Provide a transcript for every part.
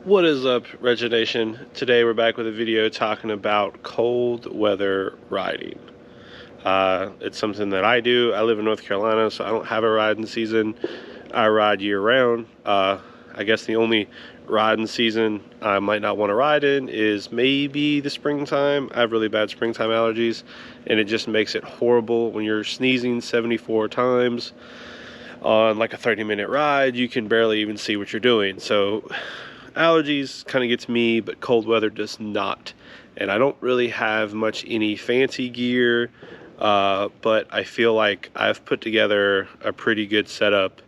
What is up, Wretched Nation? Today we're back with a video talking about cold weather riding. It's something that I do. I live in North Carolina, so I don't have a riding season. I ride year round. I guess the only riding season I might not want to ride in is maybe the springtime. I have really bad springtime allergies, and it just makes it horrible when you're sneezing 74 times on like a 30-minute ride. You can barely even see what you're doing. So allergies kind of gets me, but cold weather does not. And I don't really have much any fancy gear, but I feel like I've put together a pretty good setup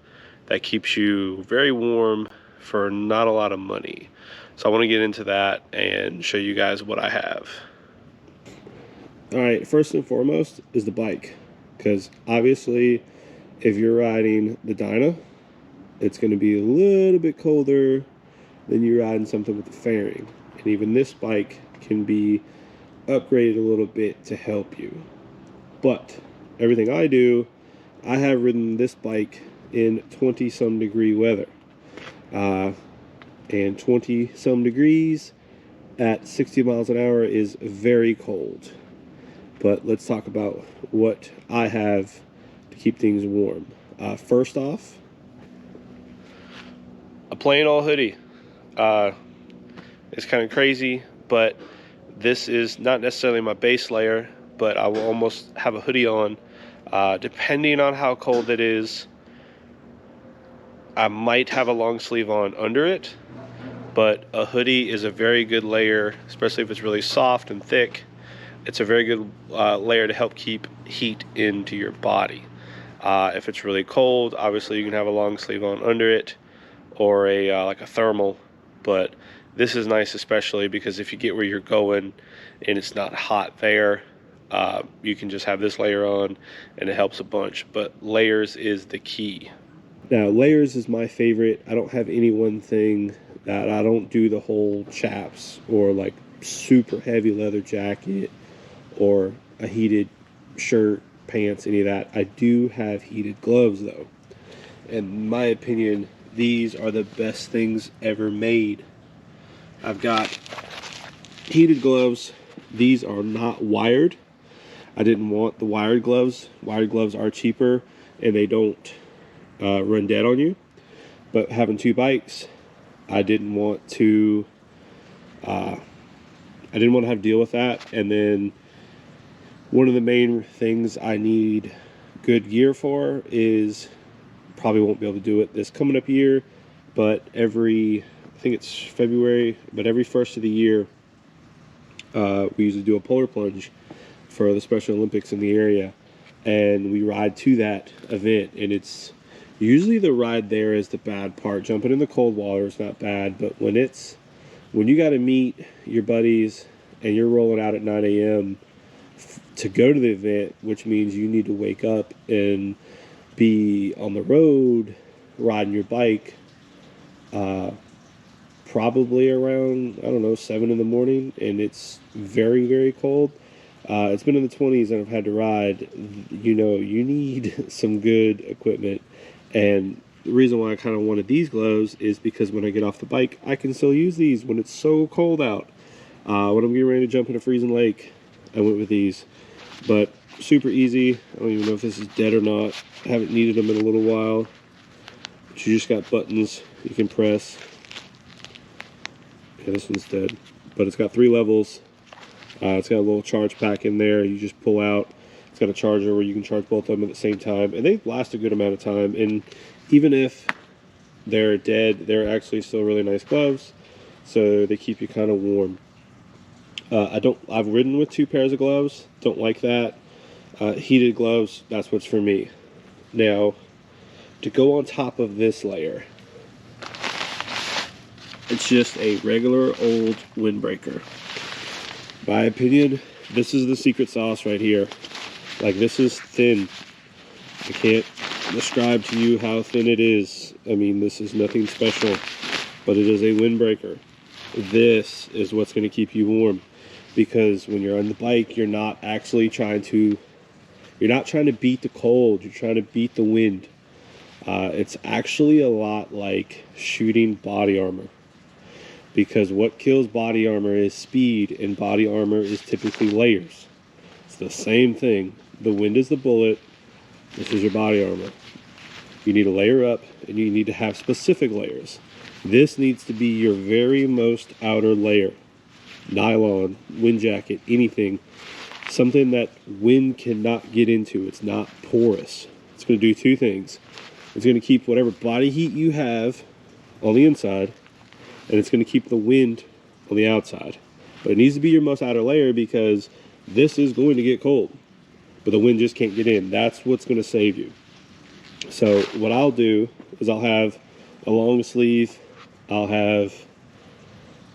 that keeps you very warm for not a lot of money. So I want to get into that and show you guys what I have. All right, first and foremost is the bike, because obviously if you're riding the Dyna, it's going to be a little bit colder than you're riding something with the fairing. And even this bike can be upgraded a little bit to help you. But everything I do, I have ridden this bike in 20-some degree weather. And 20-some degrees at 60 miles an hour is very cold. But let's talk about what I have to keep things warm. First off, A plain old hoodie. It's kind of crazy, but this is not necessarily my base layer, but I will almost have a hoodie on. Depending on how cold it is, I might have a long sleeve on under it, but a hoodie is a very good layer, especially if it's really soft and thick. It's a very good layer to help keep heat into your body. If it's really cold, obviously you can have a long sleeve on under it, or a like a thermal. But this is nice, especially because if you get where you're going and it's not hot there, you can just have this layer on and it helps a bunch. But layers is the key. now layers is my favorite. I don't have any one thing that I don't do the whole chaps or like super heavy leather jacket or a heated shirt, pants, any of that. I do have heated gloves though. In my opinion, these are the best things ever made. I've got heated gloves. These are not wired. I didn't want the wired gloves. Wired gloves are cheaper and they don't run dead on you. But having two bikes, I didn't want to have to deal with that. And then one of the main things I need good gear for is, probably won't be able to do it this coming up year, but I think it's February, but every first of the year, we usually do a polar plunge for the Special Olympics in the area, and we ride to that event, and it's usually the ride there is the bad part. Jumping in the cold water is not bad, but when you got to meet your buddies and you're rolling out at 9 a.m. to go to the event, which means you need to wake up and be on the road riding your bike probably around, I don't know, 7 in the morning, and it's very, very cold. It's been in the 20s and I've had to ride. You need some good equipment. And the reason why I kind of wanted these gloves is because when I get off the bike, I can still use these when it's so cold out. When I'm getting ready to jump in a freezing lake, I went with these. But super easy. I don't even know if this is dead or not. I haven't needed them in a little while. But you just got buttons you can press. Yeah, this one's dead. But it's got 3 levels. It's got a little charge pack in there. You just pull out. It's got a charger where you can charge both of them at the same time. And they last a good amount of time. And even if they're dead, they're actually still really nice gloves. So they keep you kind of warm. I've ridden with 2 pairs of gloves. Don't like that. Heated gloves, that's what's for me. Now, to go on top of this layer, it's just a regular old windbreaker. My opinion, this is the secret sauce right here. Like, this is thin. I can't describe to you how thin it is. I mean, this is nothing special, but it is a windbreaker. This is what's going to keep you warm, because when you're on the bike, you're not trying to beat the cold. You're trying to beat the wind. It's actually a lot like shooting body armor, because what kills body armor is speed, and body armor is typically layers. It's the same thing. The wind is the bullet. This is your body armor. You need to layer up, and you need to have specific layers. This needs to be your very most outer layer. Nylon, wind jacket, anything. Something that wind cannot get into. It's not porous. It's going to do two things. It's going to keep whatever body heat you have on the inside, and it's going to keep the wind on the outside. But it needs to be your most outer layer because this is going to get cold, but the wind just can't get in. That's what's going to save you. So what I'll do is I'll have a long sleeve, I'll have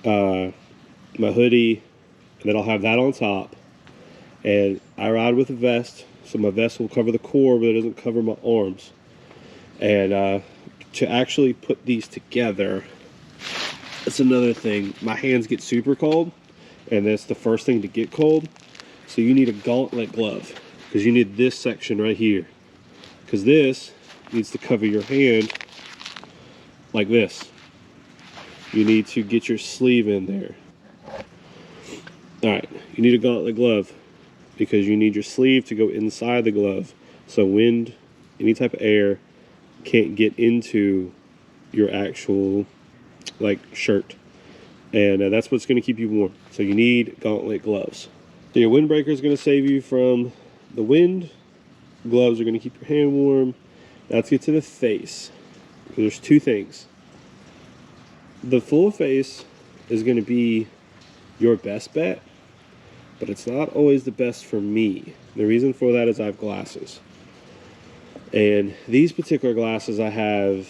my hoodie, and then I'll have that on top. And I ride with a vest, so my vest will cover the core, but it doesn't cover my arms. And to actually put these together, that's another thing. My hands get super cold, and that's the first thing to get cold. So you need a gauntlet glove, because you need this section right here. Because this needs to cover your hand like this. You need to get your sleeve in there. Alright, you need a gauntlet glove because you need your sleeve to go inside the glove so wind, any type of air, can't get into your actual shirt. And that's what's going to keep you warm. So you need gauntlet gloves. So your windbreaker is going to save you from the wind. Gloves are going to keep your hand warm. Now let's get to the face. There's two things. The full face is going to be your best bet, but it's not always the best for me. The reason for that is I have glasses. And these particular glasses I have,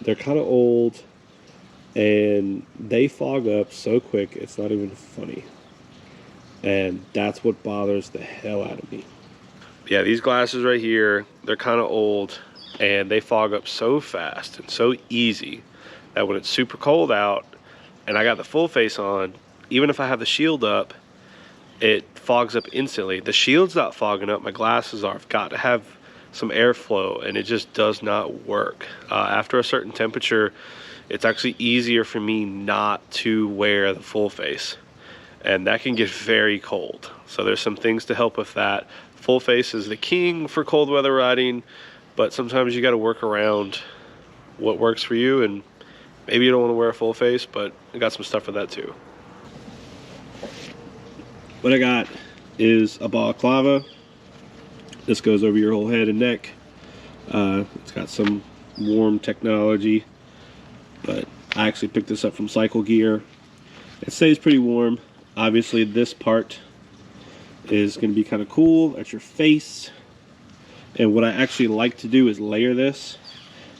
they're kind of old, and they fog up so quick it's not even funny. And that's what bothers the hell out of me. Yeah, these glasses right here, they're kind of old, and they fog up so fast and so easy that when it's super cold out and I got the full face on, even if I have the shield up, it fogs up instantly. The shield's not fogging up, my glasses are. I've got to have some airflow, and it just does not work. After a certain temperature, it's actually easier for me not to wear the full face, and that can get very cold. So there's some things to help with that. Full face is the king for cold weather riding, but sometimes you got to work around what works for you, and maybe you don't want to wear a full face, but I got some stuff for that too. What I got is a balaclava. This goes over your whole head and neck. It's got some warm technology, but I actually picked this up from Cycle Gear. It stays pretty warm. Obviously this part is going to be kind of cool at your face. And what I actually like to do is layer this,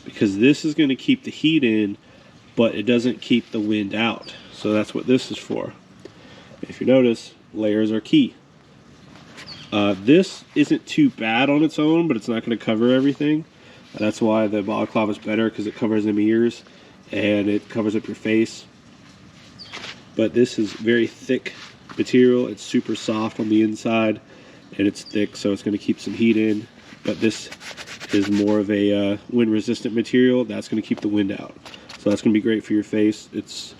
because this is going to keep the heat in, but it doesn't keep the wind out. So that's what this is for. If you notice, layers are key. This isn't too bad on its own, but it's not going to cover everything. That's why the balaclava is better, because it covers them ears and it covers up your face. But this is very thick material. It's super soft on the inside, and it's thick, so it's going to keep some heat in. But this is more of a wind resistant material that's going to keep the wind out. So that's going to be great for your face. It's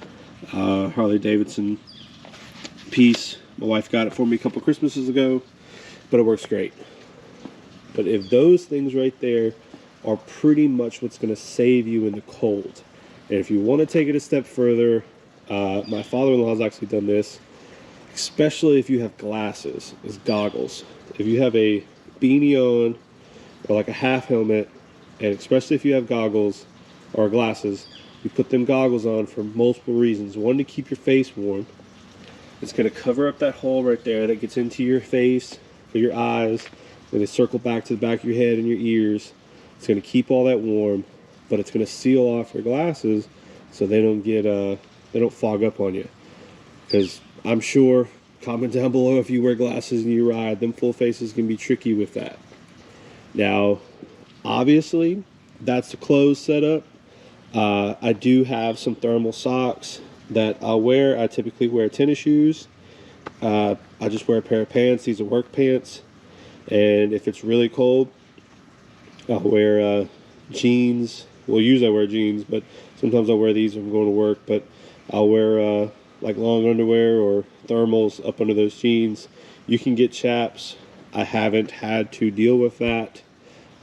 Harley Davidson piece. My wife got it for me a couple Christmases ago, but it works great. But if those things right there are pretty much what's going to save you in the cold. And if you want to take it a step further, my father-in-law has actually done this, especially if you have glasses, is goggles. If you have a beanie on or like a half helmet, and especially if you have goggles or glasses, you put them goggles on for multiple reasons. One, to keep your face warm. It's going to cover up that hole right there that gets into your face or your eyes, and they circle back to the back of your head and your ears. It's going to keep all that warm, but it's going to seal off your glasses so they don't get they don't fog up on you. Because I'm sure, comment down below if you wear glasses and you ride, them full faces can be tricky with that. Now, obviously, that's the clothes setup. I do have some thermal socks that I'll wear. I typically wear tennis shoes. I just wear a pair of pants. These are work pants. And if it's really cold, I'll wear jeans. Well, usually I wear jeans, but sometimes I'll wear these when I'm going to work. But I'll wear like long underwear or thermals up under those jeans. You can get chaps. I haven't had to deal with that.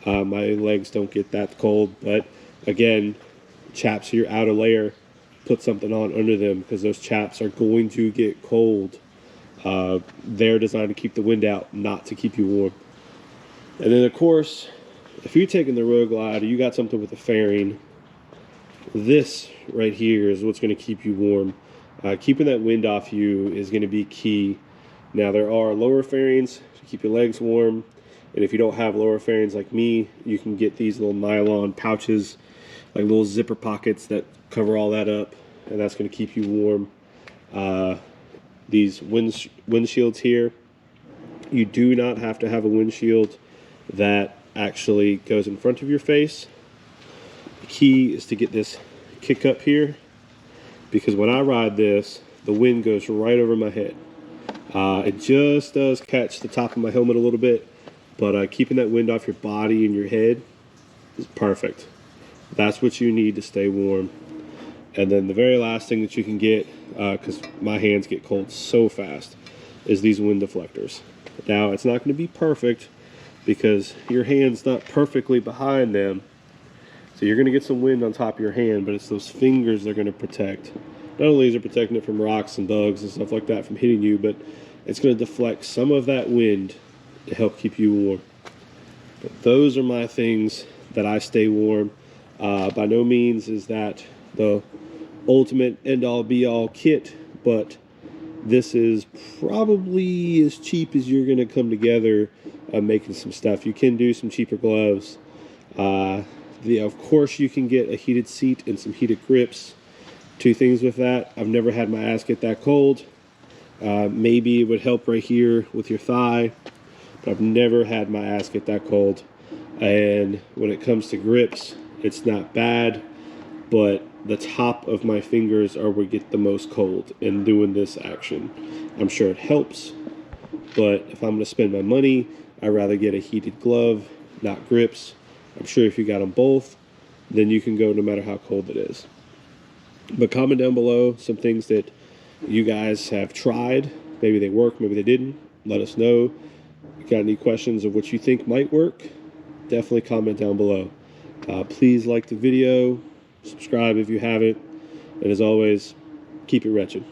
My legs don't get that cold, but again, chaps are your outer layer. Put something on under them because those chaps are going to get cold. They're designed to keep the wind out, not to keep you warm. And then, of course, if you're taking the road glider, you got something with a fairing. This right here is what's going to keep you warm. Keeping that wind off you is going to be key. Now, there are lower fairings to keep your legs warm. And if you don't have lower fairings like me, you can get these little nylon pouches, like little zipper pockets that cover all that up. And that's going to keep you warm. These windshields here, you do not have to have a windshield that actually goes in front of your face. The key is to get this kick up here, because when I ride this, the wind goes right over my head. It just does catch the top of my helmet a little bit, but keeping that wind off your body and your head is perfect. That's what you need to stay warm. And then the very last thing that you can get, because my hands get cold so fast, is these wind deflectors. Now, it's not going to be perfect because your hand's not perfectly behind them. So you're going to get some wind on top of your hand, but it's those fingers they're going to protect. Not only is it protecting it from rocks and bugs and stuff like that from hitting you, but it's going to deflect some of that wind to help keep you warm. But those are my things that I stay warm. By no means is that the ultimate end-all be-all kit, but this is probably as cheap as you're going to come together making some stuff. You can do some cheaper gloves. Of course, you can get a heated seat and some heated grips. Two things with that: I've never had my ass get that cold. Maybe it would help right here with your thigh, but I've never had my ass get that cold. And when it comes to grips, it's not bad, but the top of my fingers are where get the most cold in doing this action. I'm sure it helps, but if I'm going to spend my money, I'd rather get a heated glove, not grips. I'm sure if you got them both, then you can go no matter how cold it is. But comment down below some things that you guys have tried. Maybe they worked, maybe they didn't. Let us know. If you got any questions of what you think might work, definitely comment down below. Please like the video, subscribe if you haven't, and as always, keep it wretched.